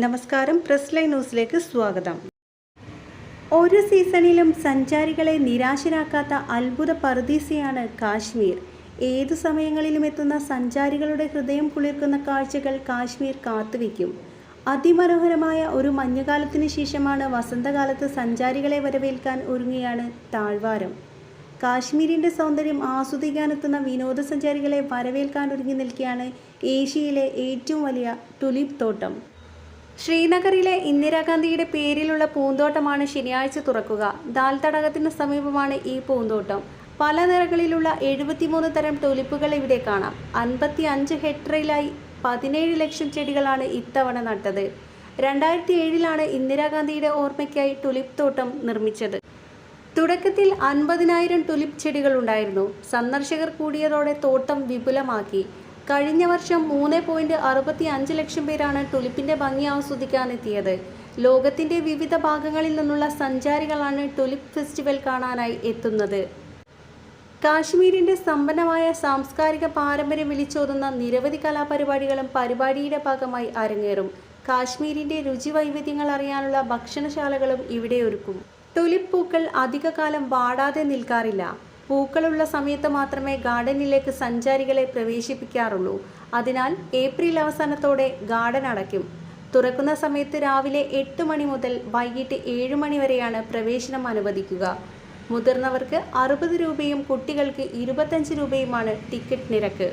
നമസ്കാരം, press line ന്യൂസിലേക്ക് സ്വാഗതം. ഒരു സീസണിലും സഞ്ചാരികളെ നിരാശരാക്കാത്ത അത്ഭുത പറുദീസയാണ് കാശ്മീർ. ഏതു സമയങ്ങളിലും എത്തുന്ന സഞ്ചാരികളുടെ ഹൃദയം കുളിർക്കുന്ന കാഴ്ചകൾ കാശ്മീർ കാത്തുവയ്ക്കും. അതിമനോഹരമായ ഒരു മഞ്ഞുകാലത്തിന് ശേഷമാണ് വസന്തകാലത്ത് സഞ്ചാരികളെ വരവേൽക്കാൻ ഒരുങ്ങുകയാണ് താഴ്വാരം. കാശ്മീരിൻ്റെ സൗന്ദര്യം ആസ്വദിക്കാനെത്തുന്ന വിനോദസഞ്ചാരികളെ വരവേൽക്കാൻ ഒരുങ്ങി നിൽക്കുകയാണ് ഏഷ്യയിലെ ഏറ്റവും വലിയ ടുലിപ്പ് തോട്ടം. ശ്രീനഗറിലെ ഇന്ദിരാഗാന്ധിയുടെ പേരിലുള്ള പൂന്തോട്ടമാണ് ശനിയാഴ്ച തുറക്കുക. ദാൽ തടാകത്തിന് സമീപമാണ് ഈ പൂന്തോട്ടം. പല നിറങ്ങളിലുള്ള 73 തരം ടുലിപ്പുകൾ ഇവിടെ കാണാം. 55 ഹെക്ടറിലായി 17 ലക്ഷം ചെടികളാണ് ഇത്തവണ നട്ടത്. 2007 ഇന്ദിരാഗാന്ധിയുടെ ഓർമ്മയ്ക്കായി ടുലിപ്പ് തോട്ടം നിർമ്മിച്ചത്. തുടക്കത്തിൽ 50,000 ടുലിപ്പ് ചെടികൾ ഉണ്ടായിരുന്നു. സന്ദർശകർ കൂടിയതോടെ തോട്ടം വിപുലമാക്കി. കഴിഞ്ഞ വർഷം 3.65 ലക്ഷം പേരാണ് ടുലിപ്പിൻ്റെ ഭംഗി ആസ്വദിക്കാനെത്തിയത്. ലോകത്തിൻ്റെ വിവിധ ഭാഗങ്ങളിൽ നിന്നുള്ള സഞ്ചാരികളാണ് ടുലിപ്പ് ഫെസ്റ്റിവൽ കാണാനായി എത്തുന്നത്. കാശ്മീരിൻ്റെ സമ്പന്നമായ സാംസ്കാരിക പാരമ്പര്യം വിളിച്ചോതുന്ന നിരവധി കലാപരിപാടികളും പരിപാടിയുടെ ഭാഗമായി അരങ്ങേറും. കാശ്മീരിൻ്റെ രുചി വൈവിധ്യങ്ങൾ അറിയാനുള്ള ഭക്ഷണശാലകളും ഇവിടെ ഒരുക്കും. ടുലിപ്പ് പൂക്കൾ അധികകാലം വാടാതെ നിൽക്കാറില്ല. പൂക്കളുള്ള സമയത്ത് മാത്രമേ ഗാർഡനിലേക്ക് സഞ്ചാരികളെ പ്രവേശിപ്പിക്കാറുള്ളൂ. അതിനാൽ ഏപ്രിൽ അവസാനത്തോടെ ഗാർഡൻ അടയ്ക്കും. തുറക്കുന്ന സമയത്ത് രാവിലെ 8 മണി മുതൽ വൈകിട്ട് 7 മണി വരെയാണ് പ്രവേശനം അനുവദിക്കുക. മുതിർന്നവർക്ക് 60 രൂപയും കുട്ടികൾക്ക് 25 രൂപയുമാണ് ടിക്കറ്റ് നിരക്ക്.